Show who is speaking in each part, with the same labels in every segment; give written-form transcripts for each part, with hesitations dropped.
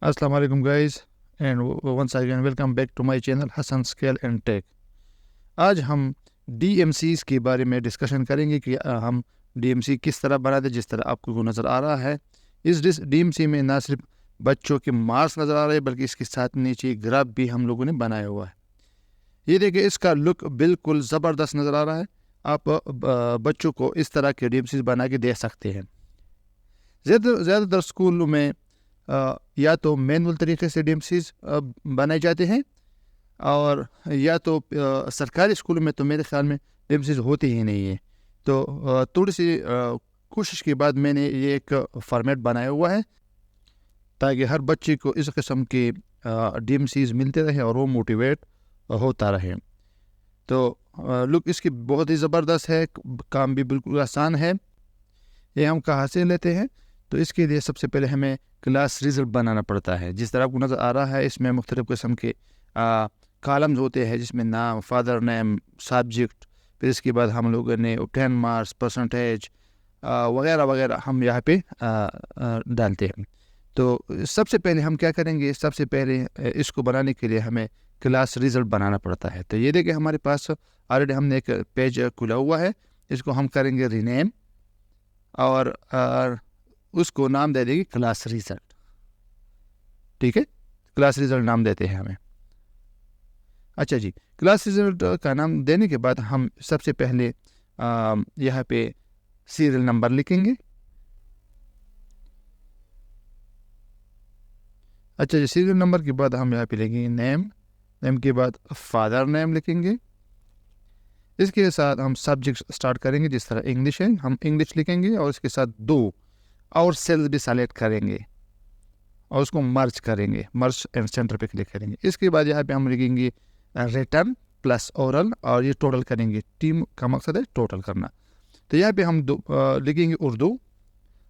Speaker 1: Assalamu alaikum guys and once again welcome back to my channel Hassan Scale and Tech। आज हम DMCs के बारे में discussion करेंगे कि हम DMC किस तरह बनाते जिस तरह आपको नज़र आ रहा है। इस DMC में ना सिर्फ बच्चों के मार्क्स नज़र आ रहे हैं बल्कि इसके साथ नीचे ग्राफ भी हम लोगों ने बनाया हुआ है। ये देखिए, इसका लुक बिल्कुल ज़बरदस्त नज़र आ रहा है। आप बच्चों को इस तरह के DMCs बना के दे सकते हैं। ज़्यादातर स्कूलों में या तो मैनुअल तरीके से DMCs बनाए जाते हैं और या तो सरकारी स्कूलों में तो मेरे ख्याल में DMCs होते ही नहीं है। तो थोड़ी सी कोशिश के बाद मैंने ये एक फॉर्मेट बनाया हुआ है ताकि हर बच्चे को इस किस्म के DMCs मिलते रहे और वो मोटिवेट होता रहे। तो लुक इसकी बहुत ही ज़बरदस्त है, काम भी बिल्कुल आसान है। ये हम कहाँ से लेते हैं? तो इसके लिए सबसे पहले हमें क्लास रिजल्ट बनाना पड़ता है। जिस तरह आपको नज़र आ रहा है, इसमें मुख्तलिफ़ किस्म के कॉलम्स होते हैं जिसमें नाम, फादर नेम, सब्जेक्ट, फिर इसके बाद हम लोगों ने 10 मार्क्स, परसेंटेज वगैरह वगैरह हम यहाँ पे डालते हैं। तो सबसे पहले हम क्या करेंगे, सबसे पहले इसको बनाने के लिए हमें क्लास रिजल्ट बनाना पड़ता है। तो ये देखिए, हमारे पास ऑलरेडी हमने एक पेज खुला हुआ है। इसको हम करेंगे रीनेम और उसको नाम दे देंगे क्लास रिजल्ट। ठीक है, क्लास रिजल्ट नाम देते हैं हमें। अच्छा जी, क्लास रिजल्ट का नाम देने के बाद हम सबसे पहले यहाँ पे सीरियल नंबर लिखेंगे। अच्छा जी, सीरियल नंबर के बाद हम यहाँ पे लिखेंगे नेम, नेम के बाद फादर नेम लिखेंगे। इसके साथ हम सब्जेक्ट स्टार्ट करेंगे। जिस तरह इंग्लिश है, हम इंग्लिश लिखेंगे और इसके साथ 2 और सेल्स भी सेलेक्ट करेंगे और उसको मर्ज करेंगे, मर्ज एंड सेंटर पे क्लिक करेंगे। इसके बाद यहाँ पे हम लिखेंगे रिटर्न प्लस ओरल और ये टोटल करेंगे। टीम का मकसद है टोटल करना। तो यहाँ पे हम लिखेंगे उर्दू,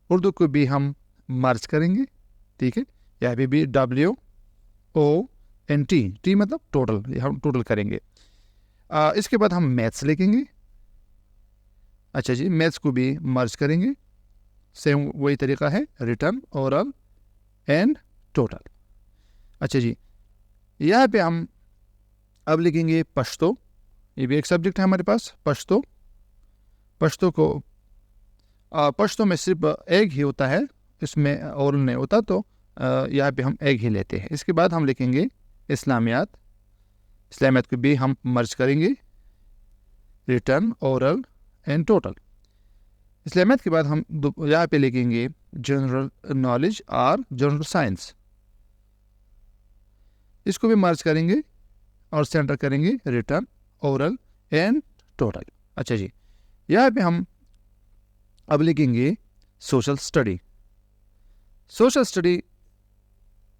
Speaker 1: उर्दू को भी हम मर्ज करेंगे। ठीक है, यहाँ पे भी WONT, टी मतलब टोटल, हम टोटल करेंगे। इसके बाद हम मैथ्स लिखेंगे। अच्छा जी, मैथ्स को भी मर्ज करेंगे। सेम वही तरीका है, रिटर्न, ओरल एंड टोटल। अच्छा जी, यहाँ पे हम अब लिखेंगे पश्तो। ये भी एक सब्जेक्ट है हमारे पास, पश्तो। पश्तो को पश्तो में सिर्फ एक ही होता है, इसमें ओरल नहीं होता। तो यहाँ पे हम एक ही लेते हैं। इसके बाद हम लिखेंगे इस्लामियात। इस्लामियात को भी हम मर्ज करेंगे, रिटर्न, ओरल एंड टोटल। इस्लामियात के बाद हम यहाँ पे लिखेंगे जनरल नॉलेज और जनरल साइंस। इसको भी मर्ज करेंगे और सेंटर करेंगे रिटर्न, ओरल एंड टोटल। अच्छा जी, यहाँ पे हम अब लिखेंगे सोशल स्टडी। सोशल स्टडी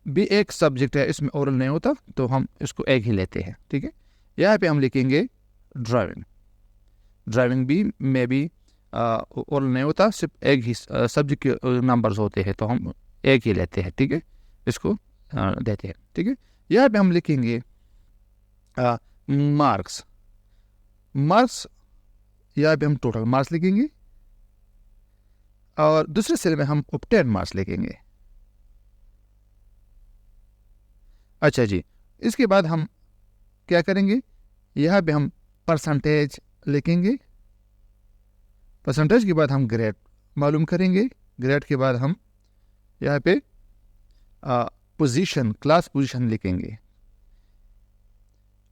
Speaker 1: भी एक सब्जेक्ट है, इसमें ओरल नहीं होता तो हम इसको एक ही लेते हैं। ठीक है, यहाँ पे हम लिखेंगे ड्राइविंग। ड्राइविंग भी में भी ओरल नहीं होता, सिर्फ एक ही सब्जेक्ट के नंबर्स होते हैं तो हम एक ही लेते हैं। ठीक है, इसको देते हैं। ठीक है, यहाँ पे हम लिखेंगे मार्क्स। मार्क्स यहाँ पे हम टोटल मार्क्स लिखेंगे और दूसरे सेल में हम ऑब्टेन मार्क्स लिखेंगे। अच्छा जी, इसके बाद हम क्या करेंगे, यहाँ पे हम परसेंटेज लिखेंगे। परसेंटेज के बाद हम ग्रेड मालूम करेंगे। ग्रेड के बाद हम यहाँ पे पोजीशन, क्लास पोजीशन लिखेंगे।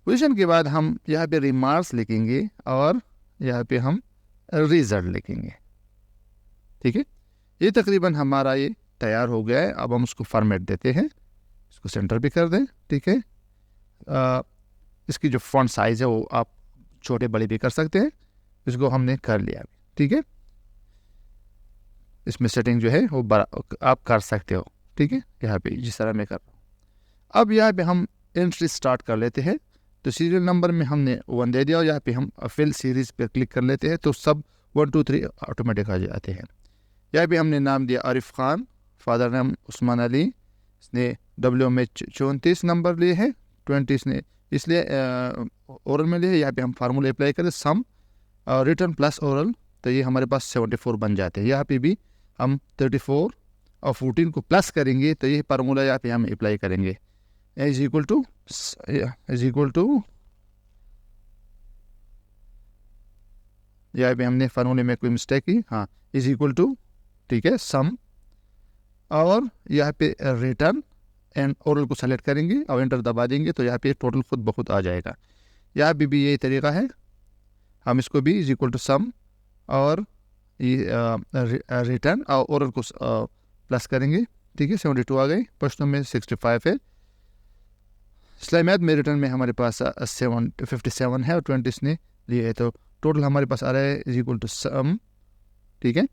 Speaker 1: पोजीशन के बाद हम यहाँ पे रिमार्क्स लिखेंगे और यहाँ पे हम रिजल्ट लिखेंगे। ठीक है, ये तकरीबन हमारा ये तैयार हो गया है। अब हम उसको फॉर्मेट देते हैं, इसको सेंटर भी कर दें। ठीक है, इसकी जो फॉन्ट साइज़ है वो आप छोटे बड़े भी कर सकते हैं। इसको हमने कर लिया। ठीक है, इसमें सेटिंग जो है वो आप कर सकते हो। ठीक है, यहाँ पे जिस तरह मैं कर रहा हूँ। अब यहाँ पे हम एंट्री स्टार्ट कर लेते हैं। तो सीरियल नंबर में हमने 1 दे दिया और यहाँ पे हम फिल सीरीज़ पे क्लिक कर लेते हैं तो सब 1 2 3 ऑटोमेटिक आ जाते हैं। यहाँ पे हमने नाम दिया आरिफ खान, फादर नाम उस्मान अली। इसने WO में 34 नंबर लिए हैं, 20 इसने इसलिए ओरल में लिए। यहाँ पे हम फार्मूला अप्लाई करें, सम रिटर्न प्लस ओरल, तो ये हमारे पास 74 बन जाते हैं। यहाँ पे भी हम 34 और 14 को प्लस करेंगे तो ये फार्मूला यहाँ पे हम अप्लाई करेंगे। इज इक्वल टू यहाँ पे हमने फार्मूले में कोई मिस्टेक की, हाँ, इज इक्वल टू, ठीक है, सम, और यहाँ पे रिटर्न एंड ओरल को सेलेक्ट करेंगे और एंटर दबा देंगे तो यहाँ पे टोटल खुद ब खुद आ जाएगा। यहाँ पे भी यही तरीका है, हम इसको भी इज इक्वल टू सम और रिटर्न और ओरल को प्लस करेंगे, ठीक है। 72 आ गई, प्रश्नों में 65 है। सिलाई मैथ में रिटर्न में हमारे पास 57 है और 20 इसने लिए है, तो टोटल हमारे पास आ रहा है इज इक्वल टू सम, ठीक है,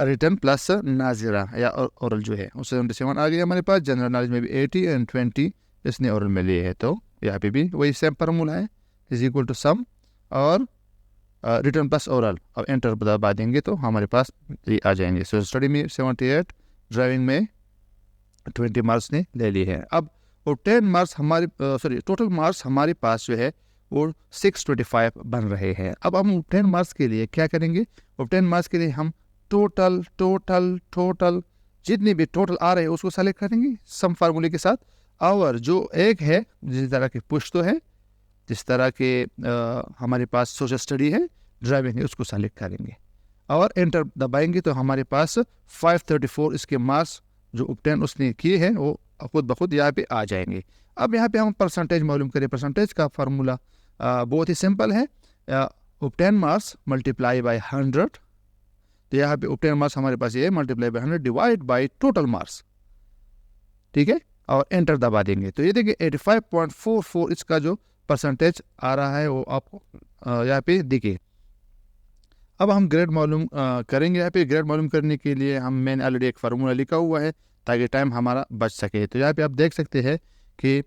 Speaker 1: रिटर्न प्लस नाजिरा या ओरल जो है वो 77 आ गया हमारे पास। जनरल नॉलेज में भी 80 एंड 20 इसने ओरल में लिए है, तो यहाँ पे भी वही सेम फार्मूला है, इज इक्वल टू सम और रिटर्न प्लस ओरल, अब एंटर दबा देंगे तो हमारे पास ये आ जाएंगे। सो स्टडी में 78, ड्राइविंग में 20 मार्क्स ने ले लिए हैं। अब वो 10 मार्क्स हमारे टोटल मार्क्स हमारे पास जो है वो 625 बन रहे हैं। अब हम 10 मार्क्स के लिए क्या करेंगे, और 10 मार्क्स के लिए हम टोटल जितने भी टोटल आ रहे हैं उसको सेलेक्ट करेंगे सम फार्मूले के साथ, और जो एक है जिस तरह के पुश्तो है, जिस तरह के हमारे पास सोशल स्टडी है, ड्राइविंग है, उसको सेलेक्ट करेंगे और एंटर दबाएंगे तो हमारे पास 534 इसके मार्क्स जो उपटेन उसने किए हैं वो खुद ब खुद यहाँ पे आ जाएंगे। अब यहाँ पे हम परसेंटेज मालूम करें। परसेंटेज का फार्मूला बहुत ही सिंपल है, उपटेन मार्क्स मल्टीप्लाई बाय 100, तो यहाँ पे उपटेन मार्क्स हमारे पास ये multiply by 100 divide by total marks, ठीक है, और एंटर दबा देंगे तो ये देखिए 85.44 इसका जो परसेंटेज आ रहा है वो आपको यहाँ पे दिखे। अब हम ग्रेड मालूम करेंगे। यहाँ पे ग्रेड मालूम करने के लिए मैंने ऑलरेडी एक फार्मूला लिखा हुआ है ताकि टाइम हमारा बच सके। तो यहाँ पे आप देख सकते हैं कि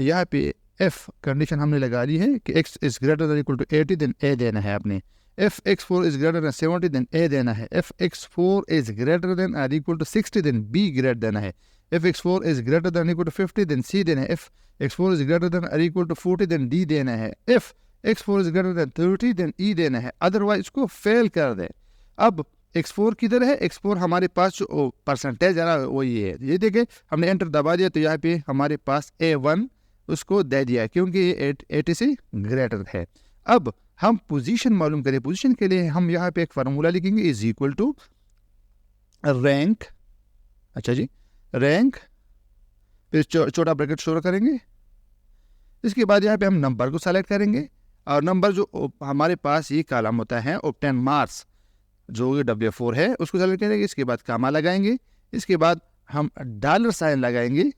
Speaker 1: यहाँ पे एफ कंडीशन हमने लगा ली है कि x is greater than equal to 80 then A देना है आपने। F x4 is greater than 70 then A देना है। F x4 is greater than और equal to 60 then B grade देना है। F x4 is greater than equal to 50 then C देना है। F x4 is greater than और equal to 40 then D देना है। F x4 is greater then 30 then ई देना है, अदरवाइज इसको फेल कर दे। अब x4 किधर है, x4 हमारे पास जो परसेंटेज आ रहा है वो ये है, ये देखे हमने एंटर दबा दिया तो यहाँ पे हमारे पास A1 उसको दे दिया क्योंकि ये 80 से ग्रेटर है। अब हम पोजीशन मालूम करें। पोजीशन के लिए हम यहाँ पे एक फार्मूला लिखेंगे, इज इक्वल टू रैंक, अच्छा जी, रैंक, फिर छोटा ब्रैकेट शो करेंगे। इसके बाद यहाँ पे हम नंबर को सेलेक्ट करेंगे और नंबर जो हमारे पास ये कॉलम होता है ऑब्टेन मार्क्स जो W4 है उसको सेलेक्ट करेंगे। इसके बाद कामा लगाएंगे, इसके बाद हम डॉलर साइन लगाएंगे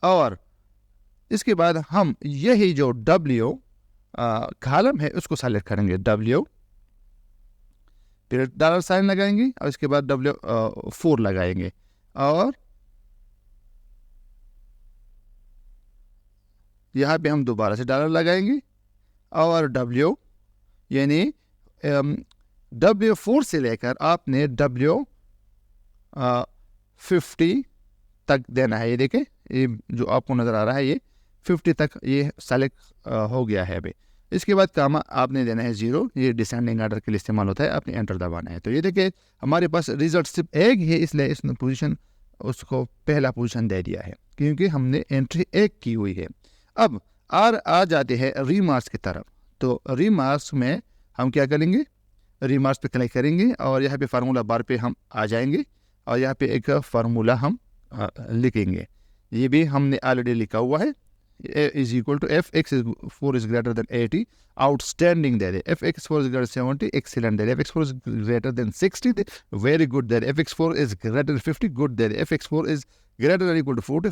Speaker 1: और इसके बाद हम यही जो W कॉलम है उसको सेलेक्ट करेंगे, W, फिर डॉलर साइन लगाएंगे और इसके बाद W4 लगाएंगे और यहाँ पे हम दोबारा से डॉलर लगाएंगे और W यानी W4 से लेकर आपने W50 तक देना है। ये देखें, ये जो आपको नज़र आ रहा है ये 50 तक ये सेलेक्ट हो गया है अभी। इसके बाद कामा आपने देना है 0, ये डिसेंडिंग आर्डर के लिए इस्तेमाल होता है, आपने एंटर दबाना है। तो ये देखिए हमारे पास रिजल्ट सिर्फ एक है, इसलिए इसने पोजीशन उसको पहला पोजीशन दे दिया है क्योंकि हमने एंट्री एक की हुई है। अब आ जाते हैं रीमार्क्स की तरफ। तो रीमार्क्स में हम क्या करेंगे, रीमार्क्स पे क्लिक करेंगे और यहाँ पे फार्मूला बार पे हम आ जाएंगे और यहाँ पे एक फार्मूला हम लिखेंगे। ये भी हमने ऑलरेडी लिखा हुआ है, is equal to F X 4 is greater than 80, outstanding दे दे। F X 4 is greater 70, excellent दे दे। F X 4 is greater than 60, very good दे दे। F X 4 is greater than 50, good दे दे। F X 4 is greater than equal to 40,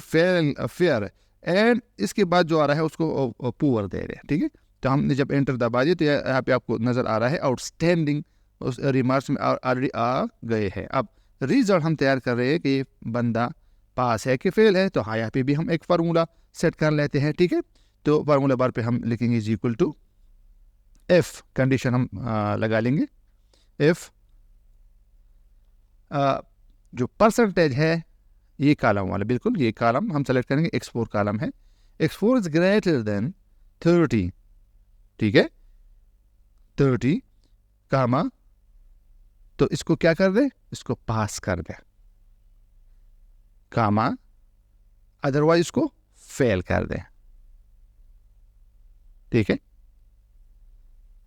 Speaker 1: fair and इसके बाद जो आ रहा है उसको पुअर दे रहे हैं, ठीक है। तो हमने जब एंटर दबा दिया तो यहाँ पे आपको नज़र आ रहा है आउटस्टैंडिंग उस रिमार्क्स में ऑलरेडी आ गए हैं। अब रिजल्ट हम तैयार कर रहे हैं कि बंदा पास है कि फेल है, तो हाँ यहाँ पे भी हम एक फार्मूला सेट कर लेते हैं, ठीक है। तो फार्मूला बार पे हम लिखेंगे is equal to F condition हम लगा लेंगे। एफ जो परसेंटेज है ये कॉलम वाला, बिल्कुल ये कॉलम हम सेलेक्ट करेंगे, x4 कॉलम है। x4 इज ग्रेटर देन 30, ठीक है, 30 कामा, तो इसको क्या कर दे, इसको पास कर दे, कामा, अदरवाइज इसको फेल कर दें। ठीक है,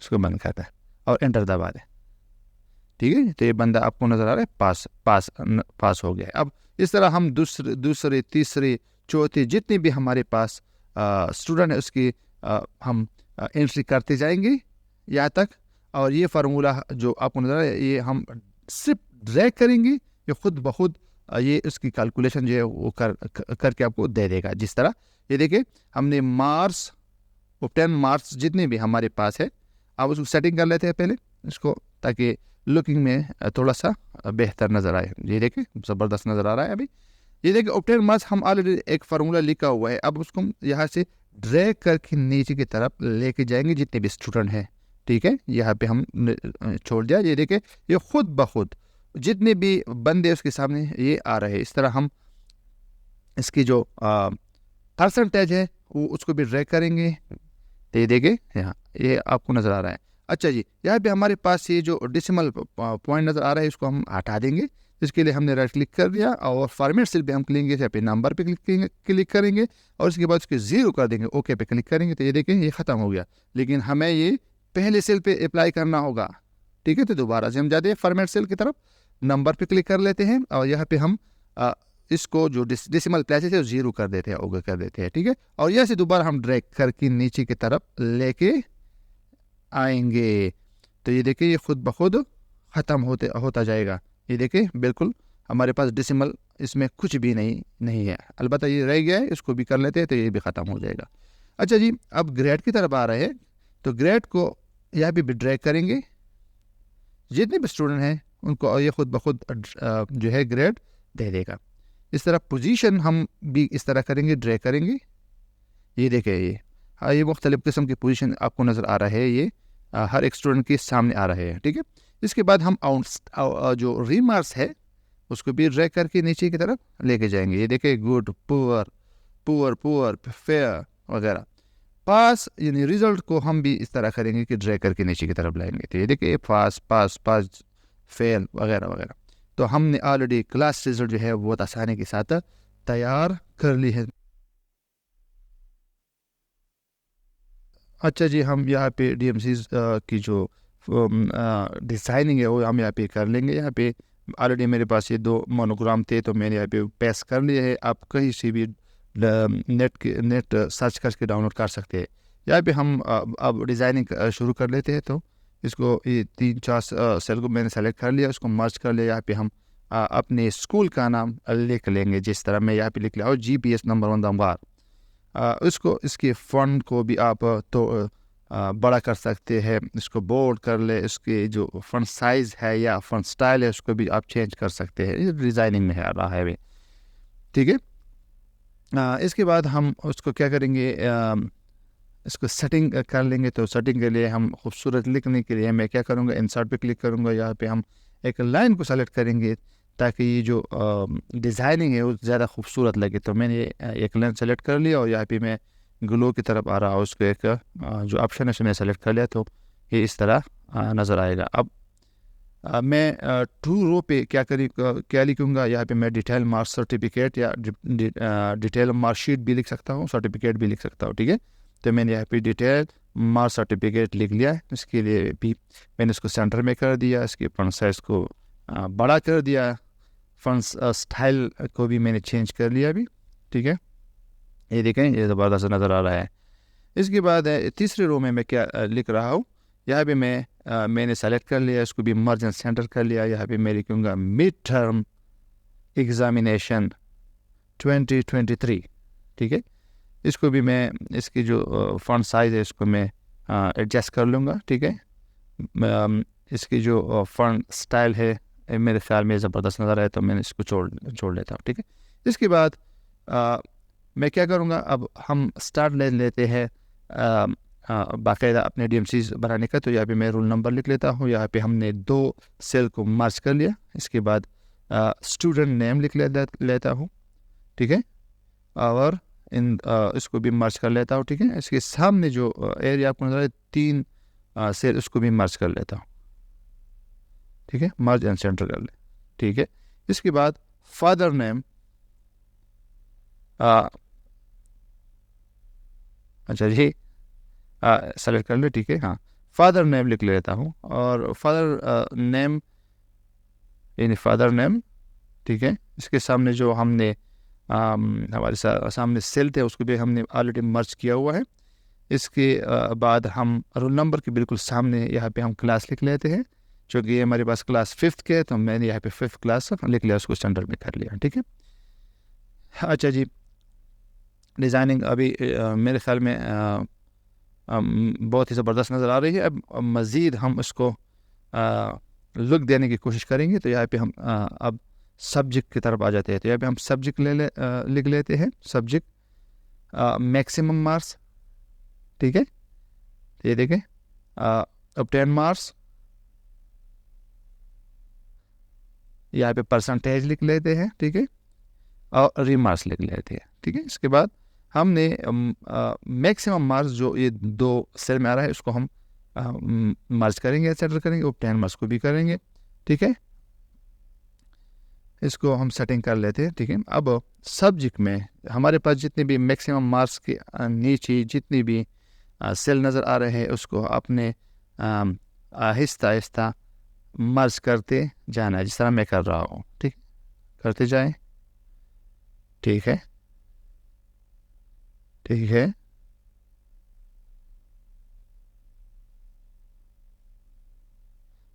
Speaker 1: इसको बंद कर दें और एंटर दबा दें। ठीक है, तो ये बंदा आपको नज़र आ रहा है पास हो गया है। अब इस तरह हम दूसरे तीसरे चौथे जितने भी हमारे पास स्टूडेंट है उसकी हम एंट्री करते जाएंगे यहाँ तक। और ये फार्मूला जो आपको नज़र आ रहा है ये हम सिर्फ ड्रैग करेंगे, ये खुद ब खुद ये उसकी कैलकुलेशन जो है वो करके आपको दे देगा। जिस तरह ये देखिए, हमने मार्क्स 10 मार्क्स जितने भी हमारे पास है, आप उसको सेटिंग कर लेते हैं पहले इसको, ताकि लुकिंग में थोड़ा सा बेहतर नज़र आए। ये देखिए ज़बरदस्त नज़र आ रहा है अभी। ये देखिए 10 मार्क्स हम ऑलरेडी एक फार्मूला लिखा हुआ है, अब उसको यहाँ से ड्रैग करके नीचे की तरफ लेके जाएंगे जितने भी स्टूडेंट हैं। ठीक है, यहाँ पे हम छोड़ दिया। ये देखिए ये खुद ब खुद जितने भी बंदे उसके सामने ये आ रहे हैं। इस तरह हम इसकी जो परसेंटेज है वो उसको भी ड्रैग करेंगे। तो ये देखिए यहाँ ये आपको नज़र आ रहा है। अच्छा जी, यहाँ पे हमारे पास ये जो डेसिमल पॉइंट नज़र आ रहा है इसको हम हटा देंगे। इसके लिए हमने राइट क्लिक कर दिया और फॉर्मेट सेल पे हम क्लिक यहाँ पे नंबर पे क्लिक करेंगे और इसके बाद उसके 0 कर देंगे, ओके पे क्लिक करेंगे। तो ये देखें ये ख़त्म हो गया, लेकिन हमें ये पहले सेल पे अप्लाई करना होगा। ठीक है, तो दोबारा से हम जाते हैं फॉर्मेट सेल की तरफ, नंबर पे क्लिक कर लेते हैं और यहाँ पे हम इसको जो डेसिमल प्लेसेस है 0 कर देते हैं, ओके कर देते हैं। ठीक है, और यहाँ से दोबारा हम ड्रैग करके नीचे की तरफ लेके आएंगे। तो ये देखिए ये खुद ब खुद ख़त्म होता जाएगा। ये देखिए बिल्कुल हमारे पास डेसिमल इसमें कुछ भी नहीं है, अलबत्ता ये रह गया है, इसको भी कर लेते हैं तो ये भी ख़त्म हो जाएगा। अच्छा जी, अब ग्रेड की तरफ आ रहे हैं, तो ग्रेड को यहाँ पे भी ड्रैग करेंगे, जितने भी स्टूडेंट हैं उनको ये खुद ब खुद जो है ग्रेड दे देगा। इस तरह पोजीशन हम भी इस तरह करेंगे, ड्रैग करेंगे। ये देखें ये मुख्तलिफ़ किस्म की पोजीशन आपको नज़र आ रहा है, ये हर एक स्टूडेंट के सामने आ रहे हैं। ठीक है, इसके बाद हम जो रीमार्क्स है उसको भी ड्रैग करके नीचे की तरफ लेके जाएंगे। ये देखें good, poor, poor poor, fair वगैरह। पास यानी रिजल्ट को हम भी इस तरह करेंगे कि ड्रैग करके नीचे की तरफ लाएंगे। तो ये देखिए पास पास पास, फेल वगैरह वगैरह। तो हमने ऑलरेडी क्लास रिजल्ट जो है बहुत आसानी के साथ तैयार कर ली है। अच्छा जी, हम यहाँ पे DMC की जो डिज़ाइनिंग है वो हम यहाँ पे कर लेंगे। यहाँ पे ऑलरेडी मेरे पास ये 2 मोनोग्राम थे तो मैंने यहाँ पे पेस्ट कर लिए है। आप कहीं से भी नेट सर्च करके डाउनलोड कर सकते हैं। यहाँ पे हम अब डिज़ाइनिंग शुरू कर लेते हैं। तो इसको ये 3-4 सेल को मैंने सेलेक्ट कर लिया, उसको मर्ज कर लिया। यहाँ पे हम अपने स्कूल का नाम लिख लेंगे, जिस तरह मैं यहाँ पे लिख लिया और GPS नंबर 1 दमगार। इसको इसके फ़ॉन्ट को भी आप तो बड़ा कर सकते हैं, इसको बोल्ड कर ले। इसके जो फ़ॉन्ट साइज़ है या फ़ॉन्ट स्टाइल है उसको भी आप चेंज कर सकते हैं, ये डिज़ाइनिंग में आ रहा है अभी। ठीक है, इसके बाद हम उसको क्या करेंगे, इसको सेटिंग कर लेंगे। तो सेटिंग के लिए हम खूबसूरत लिखने के लिए मैं क्या करूँगा, इंसर्ट पे क्लिक करूँगा। यहाँ पे हम एक लाइन को सेलेक्ट करेंगे ताकि ये जो डिज़ाइनिंग है वो ज़्यादा खूबसूरत लगे। तो मैंने एक लाइन सेलेक्ट कर लिया और यहाँ पे मैं ग्लो की तरफ आ रहा, उसको एक जो ऑप्शन है उसे मैं सेलेक्ट कर लिया। तो ये इस तरह नज़र आएगा। अब मैं टू रो पे क्या लिखूँगा, यहाँ पे मैं डिटेल मार्क सर्टिफिकेट या डिटेल मार्कशीट भी लिख सकता हूँ, सर्टिफिकेट भी लिख सकता हूँ। ठीक है, तो मैंने यहाँ पे डिटेल मार्क सर्टिफिकेट लिख लिया। इसके लिए भी मैंने इसको सेंटर में कर दिया, इसके फॉन्ट साइज़ को बड़ा कर दिया, फॉन्ट स्टाइल को भी मैंने चेंज कर लिया अभी। ठीक है, ये देखें ये ज़बरदस्त नज़र आ रहा है। इसके बाद तीसरे रो में मैं क्या लिख रहा हूँ, यहाँ पे मैंने सेलेक्ट कर लिया, इसको भी मर्ज एंड सेंटर कर लिया। यहाँ पे मैं लिखूँगा मिड टर्म एग्ज़ामिनेशन 2023। ठीक है, इसको भी मैं इसकी जो फॉन्ट साइज़ है इसको मैं एडजस्ट कर लूँगा। ठीक है, इसकी जो फॉन्ट स्टाइल है मेरे ख्याल में ज़बरदस्त नज़र आए तो मैंने इसको छोड़ लेता हूँ। ठीक है, इसके बाद मैं क्या करूँगा, अब हम स्टार्ट ले लेते हैं बाकायदा अपने DMCs बनाने का। तो यहाँ पे मैं रोल नंबर लिख लेता हूँ। यहाँ पे हमने 2 सेल को मर्ज कर लिया। इसके बाद स्टूडेंट नेम लिख लेता हूँ। ठीक है, और इसको भी मर्ज कर लेता हूँ। ठीक है, इसके सामने जो एरिया आपको नजर 3 सेल उसको भी मर्ज कर लेता हूँ। ठीक है, मर्ज एंड सेंटर कर ले। ठीक है, इसके बाद फादर नेम अच्छा जी, सेलेक्ट कर ले, ठीक है। हाँ, फादर नेम लिख लेता हूँ, और फादर नेम, यानी फादर नेम, ठीक है। इसके सामने जो हमने हमारे सामने सेल थे उसको भी हमने ऑलरेडी मर्ज किया हुआ है। इसके बाद हम रोल नंबर के बिल्कुल सामने यहाँ पे हम क्लास लिख लेते हैं, क्योंकि ये हमारे पास क्लास 5th के है, तो मैंने यहाँ पे 5th क्लास लिख लिया, उसको स्टैंडर्ड में कर लिया, ठीक है। अच्छा जी, डिज़ाइनिंग अभी मेरे ख्याल में बहुत ही ज़बरदस्त नज़र आ रही है। अब मज़ीद हम इसको लुक देने की कोशिश करेंगे। तो यहाँ पे हम अब सब्जेक्ट की तरफ आ जाते हैं। तो यहाँ पे हम सब्जेक्ट लिख लेते हैं, सब्जेक्ट मैक्सिमम मार्क्स, ठीक है। ये देखें, अब 10 मार्क्स, यहाँ पे परसेंटेज लिख लेते हैं, ठीक है, और रिमार्क्स लिख लेते हैं, ठीक है। इसके बाद हमने मैक्सिमम मार्क्स जो ये 2 सेल में आ रहा है उसको हम मार्च करेंगे, सेटल करेंगे, और 10 मार्क्स को भी करेंगे, ठीक है। इसको हम सेटिंग कर लेते हैं, ठीक है। अब सब्जेक्ट में हमारे पास जितने भी मैक्सिमम मार्क्स के नीचे जितनी भी सेल नज़र आ रहे हैं उसको आपने आहिस्ता आहिस्ता मर्ज करते जाना है, जिस तरह मैं कर रहा हूँ, ठीक, करते जाएं, ठीक है, ठीक है।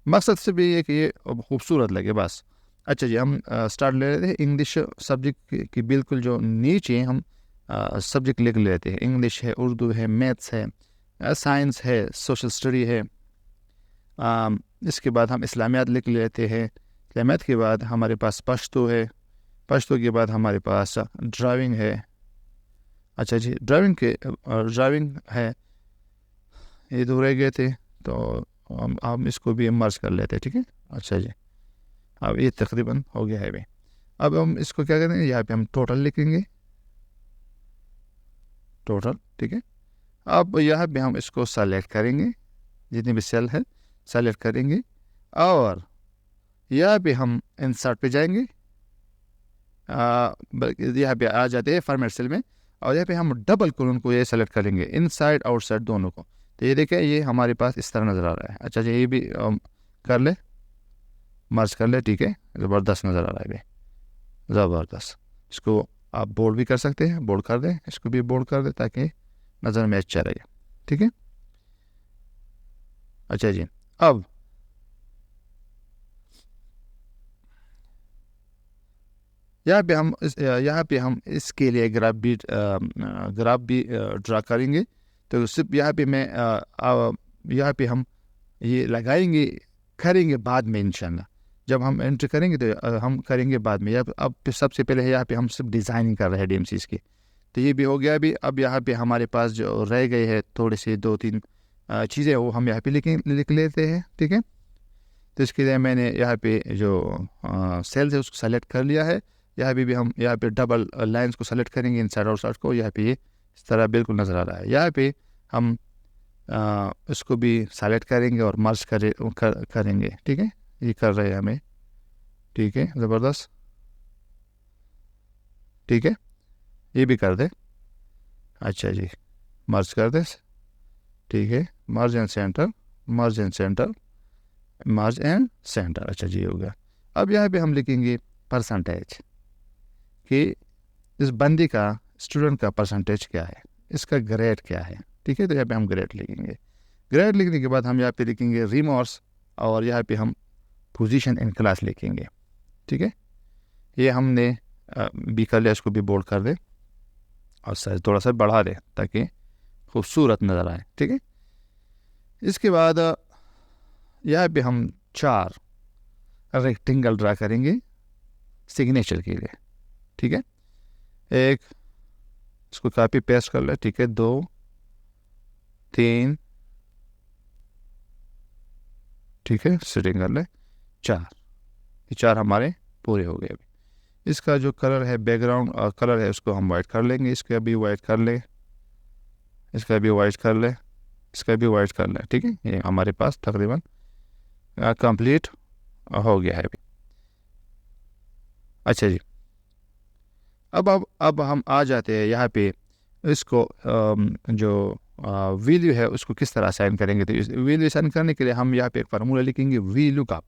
Speaker 1: मकसद से भी ये कि ये खूबसूरत लगे, बस। अच्छा जी, हम स्टार्ट ले लेते हैं। इंग्लिश सब्जेक्ट की बिल्कुल जो नीचे हम सब्जेक्ट लिख लेते हैं। इंग्लिश है, उर्दू है, मैथ्स है, साइंस है, सोशल स्टडी है। इसके बाद हम इस्लामियात लिख लेते हैं। इस्लामियात के बाद हमारे पास पश्तो है, पश्तो के बाद हमारे पास ड्राइविंग है। अच्छा जी, ड्राइविंग है, ये दो रह गए थे, तो हम इसको भी मर्ज कर लेते हैं, ठीक है। अच्छा जी, अब ये तकरीबन हो गया है भाई। अब हम इसको क्या करेंगे, यहाँ पे हम टोटल लिखेंगे, टोटल, ठीक है। अब यहाँ पे हम इसको सेलेक्ट करेंगे, जितनी भी सेल है सेलेक्ट करेंगे, और यहाँ पे हम इंसर्ट पे जाएंगे, यहाँ पे आ जाते हैं फॉर्मेट सेल में, और यहाँ पे हम डबल कोलन को ये सेलेक्ट करेंगे, इनसाइड आउटसाइड दोनों को। तो ये देखें, ये हमारे पास इस तरह नज़र आ रहा है। अच्छा जी, ये भी कर ले, मर्ज कर ले, ठीक है। ज़बरदस्त नज़र आ रहा है भाई, ज़बरदस्त। इसको आप बोल्ड भी कर सकते हैं, बोल्ड कर दें, इसको भी बोल्ड कर दें ताकि नज़र में अच्छा रहे, ठीक है। अच्छा जी, अब यहाँ पे हम इसके लिए ग्राफ भी ड्रा करेंगे। तो सिर्फ यहाँ पे मैं यहाँ पे हम ये लगाएंगे, करेंगे बाद में इंशाल्लाह। जब हम एंटर करेंगे तो हम करेंगे बाद में। अब सबसे पहले यहाँ पे हम सिर्फ डिज़ाइनिंग कर रहे हैं डीएमसीज की। तो ये भी हो गया अभी। अब यहाँ पे हमारे पास जो रह गए हैं थोड़े से 2-3 चीज़ें, वो हम यहाँ पे लिख लेते हैं, ठीक है। तो इसके लिए मैंने यहाँ पे जो सेल्स है उसको सेलेक्ट कर लिया है। यहाँ पे डबल लाइंस को सेलेक्ट करेंगे, इनसाइड आउटसाइड को। यहाँ पे ये इस तरह बिल्कुल नज़र आ रहा है। यहाँ पे हम इसको भी सेलेक्ट करेंगे और मर्ज करेंगे, ठीक है। ये कर रहे हैं हमें, ठीक है, ज़बरदस्त, ठीक है। ये भी कर दे, अच्छा जी, मर्ज कर दे, ठीक है। मर्ज and centre, merge and centre, merge and centre. अच्छा जी, हो गया। अब यहाँ पे हम लिखेंगे परसेंटेज, कि इस बंदी का, स्टूडेंट का परसेंटेज क्या है, इसका ग्रेड क्या है, ठीक है। तो यहाँ पे हम ग्रेड लिखेंगे। ग्रेड लिखने के बाद हम यहाँ पे लिखेंगे रिमार्क्स, और यहाँ पे हम पोजीशन इन क्लास लिखेंगे, ठीक है। ये हमने बी कर लिया, इसको भी बोल्ड कर दे और साइज थोड़ा सा बढ़ा दे ताकि खूबसूरत नज़र आए, ठीक है। इसके बाद यहाँ पे हम 4 रेक्टेंगल ड्रा करेंगे सिग्नेचर के लिए, ठीक है। एक, इसको कॉपी पेस्ट कर ले, ठीक है। 2, 3, ठीक है, सेटिंग कर ले, 4। ये 4 हमारे पूरे हो गए अभी। इसका जो कलर है, बैकग्राउंड कलर है, उसको हम वाइट कर लेंगे। इसका भी वाइट कर ले, इसका भी वाइट कर ले, इसका भी वाइट कर ले, ठीक है। ये हमारे पास तकरीबन कंप्लीट हो गया है अभी। अच्छा जी, अब हम आ जाते हैं यहाँ पे इसको जो वैल्यू है उसको किस तरह असाइन करेंगे। तो इस वैल्यू असाइन करने के लिए हम यहाँ पे एक फार्मूला लिखेंगे वी लुकअप।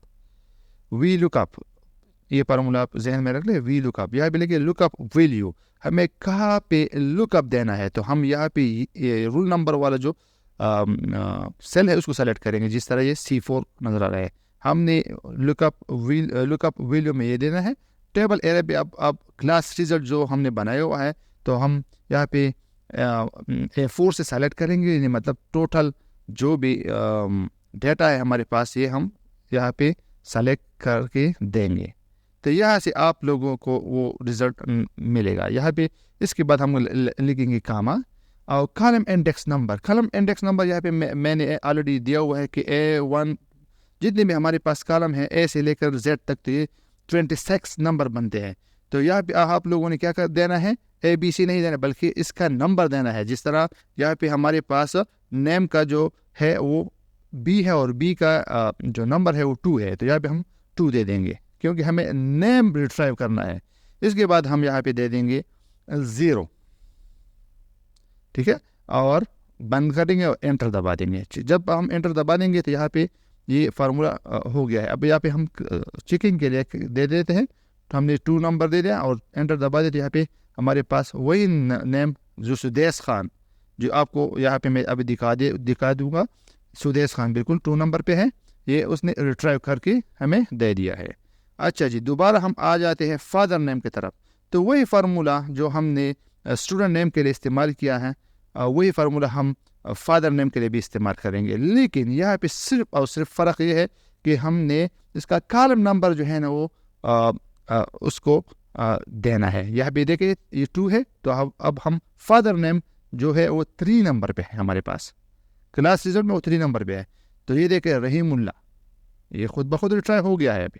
Speaker 1: ये फार्मूला आप जहन में रख ले, वी लुकअप। यहाँ पे लिखिए लुकअप वैल्यू, हमें कहाँ पे लुकअप देना है। तो हम यहाँ पे ये रूल नंबर वाला जो सेल है उसको सेलेक्ट करेंगे, जिस तरह ये C4 नज़र आ रहा है। हमने लुकअप वैल्यू में ये देना है। टेबल एरे पे अब क्लास रिजल्ट जो हमने बनाया हुआ है, तो हम यहाँ पे A4 से सेलेक्ट करेंगे, यानी मतलब टोटल जो भी डेटा है हमारे पास ये हम यहाँ पे सेलेक्ट करके देंगे। तो यहाँ से आप लोगों को वो रिज़ल्ट मिलेगा यहाँ पे। इसके बाद हम लिखेंगे कामा और कॉलम इंडेक्स नंबर यहाँ पे मैंने ऑलरेडी दिया हुआ है कि A1 जितने भी हमारे पास कॉलम है A से लेकर Z तक, तो ये 26 नंबर बनते हैं। तो यहाँ पे आप लोगों ने क्या कर देना है, ABC नहीं देना बल्कि इसका नंबर देना है। जिस तरह यहाँ पे हमारे पास नेम का जो है वो B है और B का जो नंबर है वो 2 है, तो यहाँ पे हम 2 दे देंगे क्योंकि हमें नेम रिट्राइव करना है। इसके बाद हम यहाँ पे दे देंगे 0, ठीक है, और बंद कर देंगे और एंटर दबा देंगे। जब हम एंटर दबा देंगे तो यहाँ पे ये फार्मूला हो गया है। अब यहाँ पे हम चेकिंग के लिए दे देते हैं, तो हमने 2 नंबर दे दिया और एंटर दबा देते। यहाँ पे हमारे पास वही नेम जो सुदेश खान, जो आपको यहाँ पे मैं अभी दिखा दूंगा, सुदेश खान बिल्कुल 2 नंबर पे है, ये उसने रिट्राइव करके हमें दे दिया है। अच्छा जी, दोबारा हम आ जाते हैं फादर नेम की तरफ। तो वही फार्मूला जो हमने स्टूडेंट नेम के लिए इस्तेमाल किया है, वही फार्मूला हम फादर नेम के लिए भी इस्तेमाल करेंगे। लेकिन यहाँ पे सिर्फ और सिर्फ फ़र्क ये है कि हमने इसका कॉलम नंबर जो है ना वो उसको देना है। यहाँ पे देखिए ये 2 है, तो अब हम फादर नेम जो है वो 3 नंबर पे है हमारे पास, क्लास रिजल्ट में वो 3 नंबर पे है। तो ये देखिए रहीमुल्ला, ये खुद ब खुद रिट्राई हो गया है अभी।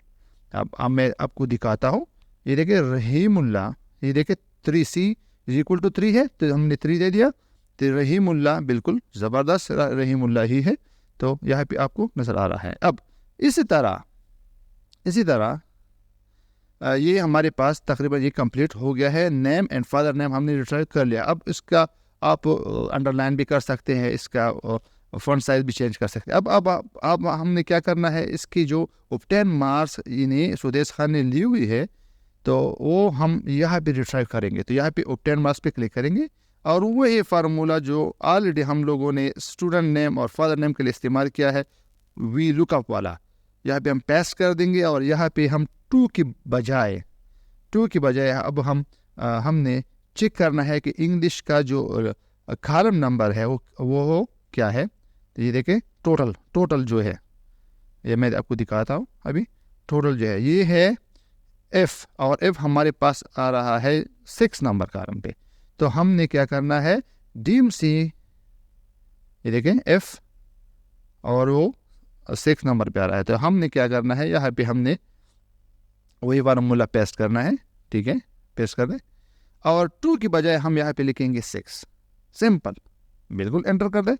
Speaker 1: अब मैं आपको दिखाता हूँ, ये देखिए रहीमुल्ला, ये देखिए 3C = 3 है, तो हमने 3 दे दिया। तो रहीमुल्ला बिल्कुल ज़बरदस्त रहीमुल्ला ही है, तो यहाँ पे आपको नज़र आ रहा है। अब इसी तरह ये हमारे पास तकरीबन ये कंप्लीट हो गया है। नेम एंड फादर नेम हमने रिट्राइव कर लिया। अब इसका आप अंडरलाइन भी कर सकते हैं, इसका फॉन्ट साइज भी चेंज कर सकते हैं। अब हमने क्या करना है, इसकी जो ऑब्टेन मार्क्स इन्हें सुदेश खान ने ली हुई है, तो वो हम यहाँ पे रिट्राइव करेंगे। तो यहाँ पे ऑब्टेन मार्क्स पे क्लिक करेंगे और वही फार्मूला जो ऑलरेडी हम लोगों ने स्टूडेंट नेम और फादर नेम के लिए इस्तेमाल किया है, वी लुकअप वाला, यहाँ पे हम पेस्ट कर देंगे। और यहाँ पे हम 2 की बजाय अब हमने चेक करना है कि इंग्लिश का जो कॉलम नंबर है वो क्या है। तो ये देखें टोटल जो है, ये मैं आपको दिखाता हूँ अभी। टोटल जो है ये है F, और F हमारे पास आ रहा है 6 नंबर कॉलम पे। तो हमने क्या करना है, DMC, ये देखें F और वो 6 नंबर पे आ रहा है। तो हमने क्या करना है, यहाँ पे हमने वही फार्मूला पेस्ट करना है, ठीक है, पेस्ट कर दें। और 2 की बजाय हम यहाँ पे लिखेंगे 6, सिंपल, बिल्कुल एंटर कर दें।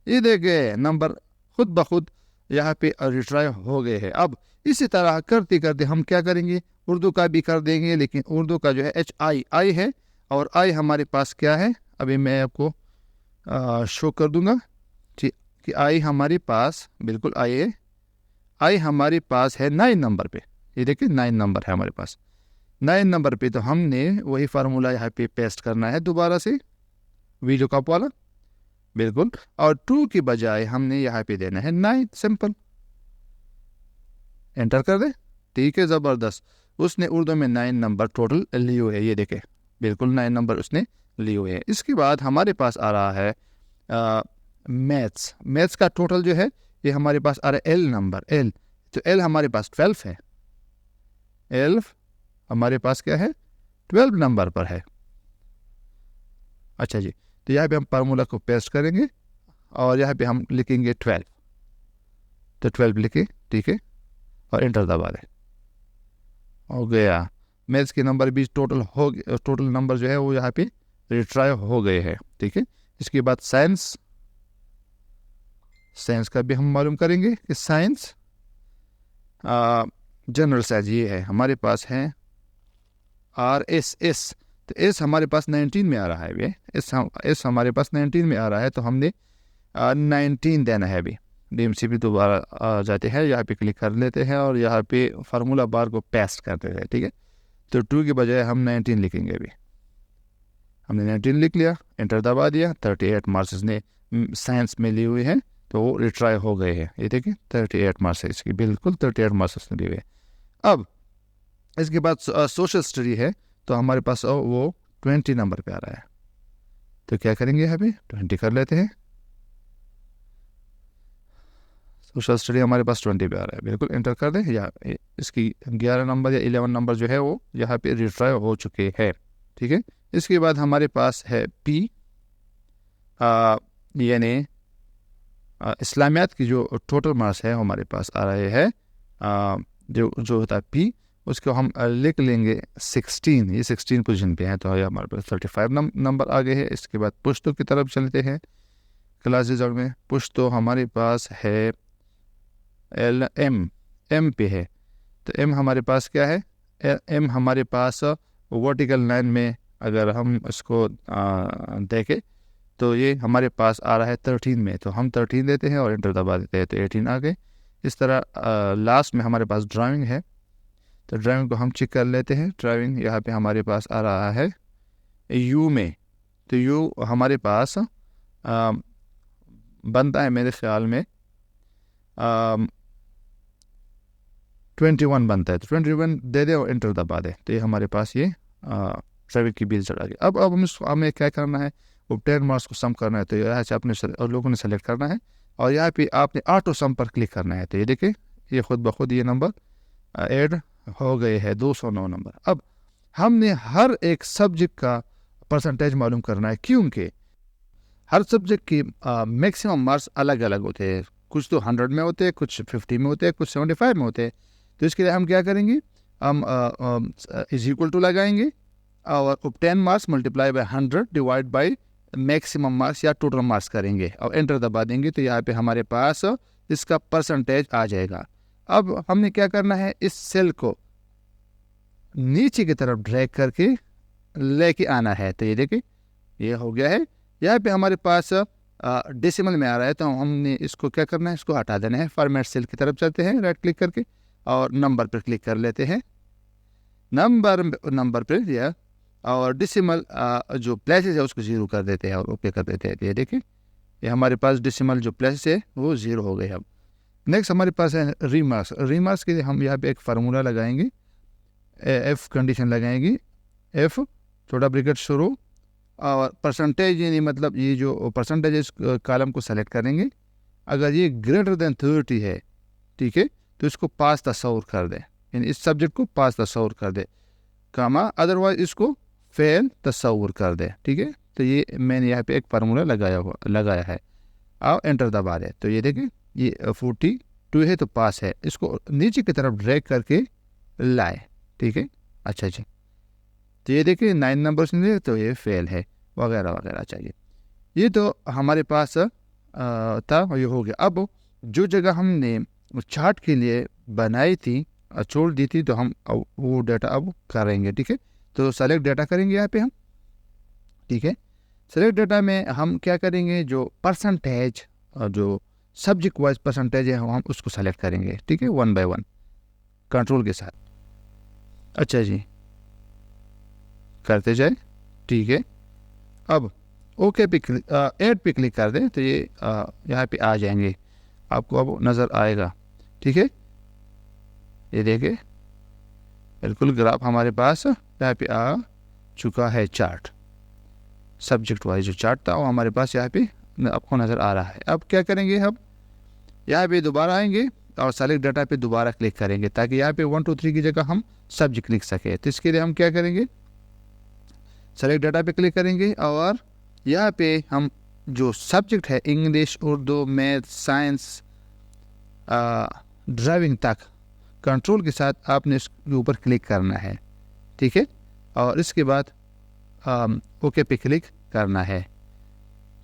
Speaker 1: ये देखिए नंबर खुद ब खुद यहाँ पे रिट्राइव हो गए हैं। अब इसी तरह करते करते हम क्या करेंगे, उर्दू का भी कर देंगे, लेकिन उर्दू का जो है HI है, और I हमारे पास क्या है, अभी मैं आपको शो कर दूंगा, ठीक, कि I हमारे पास बिल्कुल I है। I हमारे पास है 9 नंबर पे, ये देखिए 9 नंबर है हमारे पास, 9 नंबर पे। तो हमने वही फार्मूला यहाँ पे पेस्ट करना है दोबारा से, वी लुकअप वाला, बिल्कुल। और 2 की बजाय हमने यहाँ पे देना है 9, सिंपल, एंटर कर दे, ठीक है, ज़बरदस्त। उसने उर्दू में 9 नंबर टोटल लिए हुए है, ये देखे, बिल्कुल 9 नंबर उसने लिए हुए हैं। इसके बाद हमारे पास आ रहा है मैथ्स का टोटल जो है ये हमारे पास आ रहा है L नंबर, L। तो L हमारे पास 12 है, L हमारे पास क्या है, 12 नंबर पर है। अच्छा जी, तो यहाँ पे हम फार्मूला को पेस्ट करेंगे और यहाँ पे हम लिखेंगे 12, तो 12 लिखे, ठीक है, और एंटर दबा दें, हो गया। मैथ्स के नंबर भी टोटल नंबर जो है वो यहाँ पे रिट्राइव हो गए हैं, ठीक है। इसके बाद साइंस का भी हम मालूम करेंगे कि साइंस जनरल साइंस ये है हमारे पास है RSS, तो एस हमारे पास 19 में आ रहा है अभी, एस हमारे पास 19 में आ रहा है, तो हमने 19 देना है अभी। DMC पे दोबारा आ जाते हैं, यहाँ पे क्लिक कर लेते हैं और यहाँ पे फार्मूला बार को पेस्ट करते हैं, ठीक है। तो 2 के बजाय हम 19 लिखेंगे अभी। हमने 19 लिख लिया, एंटर दबा दिया। 38 मार्क्स ने साइंस में लिए हुए हैं, तो वो रिट्राई हो गए हैं। ये देखिए 38 मार्क्स है इसकी, बिल्कुल 38 मार्क्स लिए हुए। अब इसके बाद सोशल स्टडी है, तो हमारे पास वो 20 नंबर पे आ रहा है। तो क्या करेंगे, यहाँ पे 20 कर लेते हैं। सोशल स्टडी हमारे पास 20 पे आ रहा है, बिल्कुल एंटर कर दें। या इसकी 11 नंबर या 11 नंबर जो है वो यहाँ पे रिट्राई हो चुके हैं, ठीक है। इसके बाद हमारे पास है पी, यानी इस्लामियात की जो टोटल मार्क्स है हमारे पास आ रहे हैं, जो होता है पी, उसको हम लिख लेंगे 16। ये 16 पोजीशन पे है, तो ये हमारे पास 35 नंबर आ गए हैं। इसके बाद पुश्तो की तरफ चलते हैं। क्लास रिजल्ट में पुश्तो हमारे पास है एम पे है। तो एम हमारे पास क्या है, एम हमारे पास वर्टिकल लाइन में अगर हम इसको देखें तो ये हमारे पास आ रहा है 13 में, तो हम 13 देते हैं और एंटर दबा देते हैं, तो 18 आ गए। इस तरह लास्ट में हमारे पास ड्राइविंग है, तो ड्राइविंग को हम चेक कर लेते हैं। ड्राइविंग यहाँ पे हमारे पास आ रहा है यू में, तो यू हमारे पास बनता है मेरे ख्याल में 21 बनता है, तो 21 दे दे और एंटर दबा दे, तो ये हमारे पास ये ड्राइविंग की बिल चढ़ा गई। अब हमें क्या करना है, वो 10 मार्क्स को सम करना है, तो यहाँ से अपने और लोगों ने सेलेक्ट करना है और यहाँ पे आपने ऑटो सम पर क्लिक करना है। तो ये देखिए ये खुद ब खुद ये नंबर ऐड हो गए हैं, 209 नंबर। अब हमने हर एक सब्जेक्ट का परसेंटेज मालूम करना है, क्योंकि हर सब्जेक्ट की मैक्सिमम मार्क्स अलग अलग होते हैं। कुछ तो 100 में होते हैं, कुछ 50 में होते हैं, कुछ 75 में होते हैं। तो इसके लिए हम क्या करेंगे, हम इज इक्वल टू लगाएंगे और 10 marks multiply by 100 divide by maximum marks या टोटल मार्क्स करेंगे और एंटर दबा देंगे, तो यहाँ पे हमारे पास इसका परसेंटेज आ जाएगा। अब हमने क्या करना है, इस सेल को नीचे की तरफ ड्रैग करके लेके आना है। तो ये देखिए ये हो गया है। यहाँ पे हमारे पास डेसिमल में आ रहा है, तो हमने इसको क्या करना है, इसको हटा देना है। फॉर्मेट सेल की तरफ चलते हैं, राइट क्लिक करके और नंबर पर क्लिक कर लेते हैं। नंबर पर या और डेसिमल जो प्लेसेस है उसको 0 कर देते हैं और ओके कर देते हैं। ये देखिए ये हमारे पास डेसिमल जो प्लेसेस है वो 0 हो गए। अब नेक्स्ट हमारे पास है रीमार्क्स। रीमार्क्स के लिए हम यहाँ पे एक फार्मूला लगाएंगे, एफ कंडीशन लगाएंगे, एफ छोटा ब्रैकेट शुरू और परसेंटेज, यानी मतलब ये जो परसेंटेज है इस कॉलम को सेलेक्ट करेंगे। अगर ये ग्रेटर देन 30 है, ठीक है, तो इसको पास तस्वुर कर दे, यानी इस सब्जेक्ट को पास तस्वुर कर दे, कामा अदरवाइज इसको फेल तस्वुर कर दे, ठीक है। तो ये मैंने यहाँ पे एक फार्मूला लगाया है, आओ एंटर दबा दे। तो ये देखिए ये 42 है तो पास है, इसको नीचे की तरफ ड्रैग करके लाए, ठीक है। अच्छा जी, तो ये देखिए 9 नंबर्स मिले तो ये फेल है वगैरह वगैरह। चाहिए ये तो हमारे पास था, ये हो गया। अब जो जगह हमने चार्ट के लिए बनाई थी छोड़ दी थी, तो हम वो डाटा अब करेंगे, ठीक है। तो सेलेक्ट डाटा करेंगे यहाँ पे हम, ठीक है। सेलेक्ट डाटा में हम क्या करेंगे, जो परसेंटेज जो सब्जेक्ट वाइज परसेंटेज है हम उसको सेलेक्ट करेंगे, ठीक है, 1 बाय 1 कंट्रोल के साथ। अच्छा जी, करते जाए, ठीक है। अब ओके पे ऐड पे क्लिक कर दें, तो ये यहाँ पे आ जाएंगे, आपको अब नज़र आएगा, ठीक है। ये देखिए बिल्कुल ग्राफ हमारे पास यहाँ पे आ चुका है। चार्ट सब्जेक्ट वाइज जो चार्ट था वो हमारे पास यहाँ पे आपको नज़र आ रहा है। अब क्या करेंगे, हम यहाँ पे दोबारा आएंगे और सेलेक्ट डाटा पे दोबारा क्लिक करेंगे, ताकि यहाँ पे 1 2 3 की जगह हम सब्जेक्ट लिख सके। तो इसके लिए हम क्या करेंगे, सेलेक्ट डाटा पे क्लिक करेंगे और यहाँ पे हम जो सब्जेक्ट है English, Urdu, math, science, driving तक कंट्रोल के साथ आपने इसके ऊपर क्लिक करना है, ठीक है। और इसके बाद ओके पे क्लिक करना है।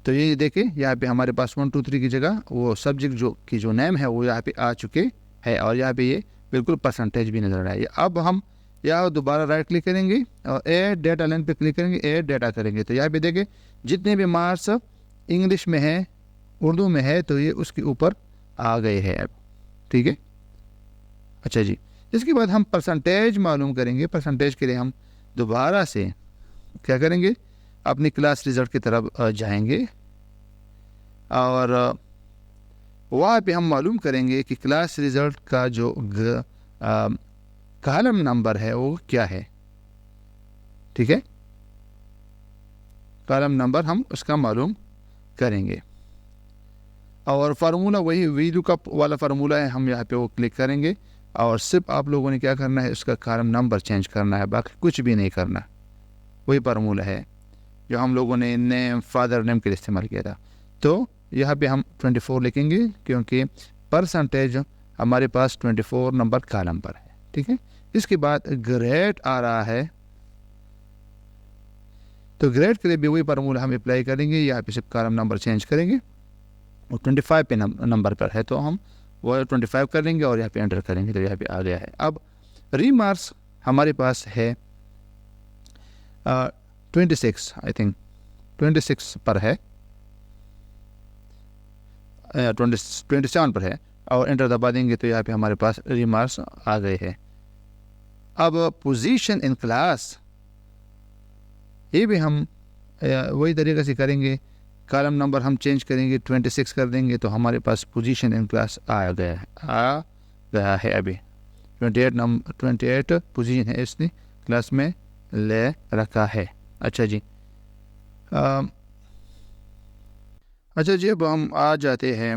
Speaker 1: तो ये देखिए यहाँ पे हमारे पास 1 2 3 की जगह वो सब्जेक्ट जो नेम है वो यहाँ पे आ चुके हैं और यहाँ पे ये बिल्कुल परसेंटेज भी नज़र आ रहा है। अब हम या दोबारा राइट क्लिक करेंगे और ऐड डेटा लाइन पे क्लिक करेंगे, ऐड डेटा करेंगे। तो यहाँ पे देखें जितने भी मार्क्स इंग्लिश में है, उर्दू में है, तो ये उसके ऊपर आ गए हैं अब। ठीक है, अच्छा जी। इसके बाद हम परसेंटेज मालूम करेंगे। परसेंटेज के लिए हम दोबारा से क्या करेंगे, अपनी क्लास रिज़ल्ट की तरफ जाएंगे और वहाँ पे हम मालूम करेंगे कि क्लास रिज़ल्ट का जो कॉलम नंबर है वो क्या है। ठीक है, कॉलम नंबर हम उसका मालूम करेंगे और फार्मूला वही VLOOKUP वाला फार्मूला है, हम यहाँ पे वो क्लिक करेंगे और सिर्फ आप लोगों ने क्या करना है, उसका कॉलम नंबर चेंज करना है, बाकी कुछ भी नहीं करना। वही फार्मूला है जो हम लोगों ने नेम, फादर नेम के लिए इस्तेमाल किया था। तो यहाँ पे हम 24 लिखेंगे क्योंकि परसेंटेज हमारे पास 24 नंबर कॉलम पर है। ठीक है, इसके बाद ग्रेड आ रहा है, तो ग्रेड के लिए भी वही फार्मूला हम अप्लाई करेंगे। यहाँ पे सिर्फ कॉलम नंबर चेंज करेंगे और 25 पे नंबर पर है तो हम वो 25 कर लेंगे और यहाँ पे एंटर करेंगे, तो यहाँ पे आ गया है। अब रीमार्क्स हमारे पास है 26, आई थिंक 26 पर है, 27 पर है और एंटर दबा देंगे तो यहाँ पे हमारे पास रीमार्क्स आ गए हैं। अब पोजीशन इन क्लास, ये भी हम वही तरीके से करेंगे। कॉलम नंबर हम चेंज करेंगे, 26 कर देंगे तो हमारे पास पोजीशन इन क्लास आ गया है। अभी 28 पोजीशन है इसने क्लास में ले रखा है। अच्छा जी, अच्छा जी, अब हम आ जाते हैं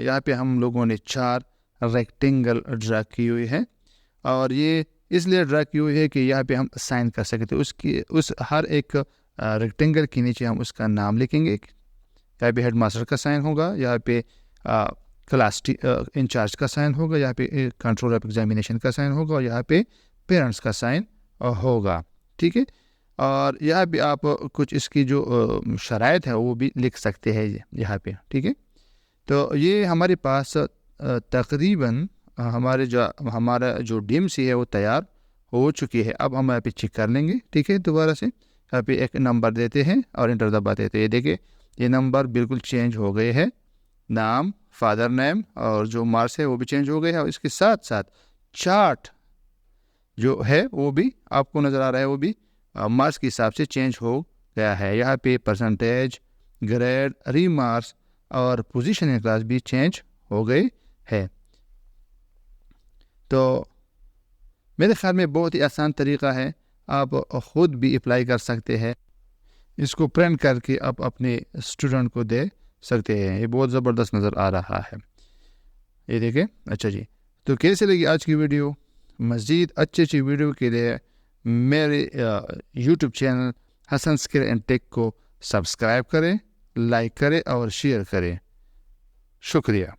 Speaker 1: यहाँ पे हम लोगों ने 4 रेक्टेंगल ड्रा की हुई है और ये इसलिए ड्रा की हुई है कि यहाँ पे हम साइन कर सकते हैं। उस हर एक रेक्टेंगल के नीचे हम उसका नाम लिखेंगे। यहाँ पे हेड मास्टर का साइन होगा, यहाँ पे क्लास इंचार्ज का साइन होगा, यहाँ पे कंट्रोल ऑफ एग्जामिनेशन का साइन होगा और यहाँ पे पेरेंट्स का साइन होगा। ठीक है, और यहाँ पे आप कुछ इसकी जो शराइत है वो भी लिख सकते हैं यहाँ पे। ठीक है, तो ये हमारे पास तकरीबन हमारा जो DMC है वो तैयार हो चुकी है। अब हम यहाँ पे चेक कर लेंगे। ठीक है, दोबारा से यहाँ पे एक नंबर देते हैं और इंटर दबाते हैं तो ये देखिए ये नंबर बिल्कुल चेंज हो गए हैं, नाम, फादर नेम और जो मार्क्स है वो भी चेंज हो गए हैं और इसके साथ साथ चार्ट जो है वो भी आपको नज़र आ रहा है, वो भी मार्क्स के हिसाब से चेंज हो गया है। यहाँ पे परसेंटेज, ग्रेड, रीमार्क्स और पोजीशन इन क्लास भी चेंज हो गए है। तो मेरे ख्याल में बहुत ही आसान तरीका है, आप ख़ुद भी अप्लाई कर सकते हैं। इसको प्रिंट करके आप अपने स्टूडेंट को दे सकते हैं। ये बहुत ज़बरदस्त नज़र आ रहा है, ये देखें। अच्छा जी, तो कैसे लगी आज की वीडियो? मज़ीद अच्छी वीडियो के लिए मेरे YouTube channel Hasan Skill and Tech को सब्सक्राइब करें, लाइक करें और शेयर करें। शुक्रिया।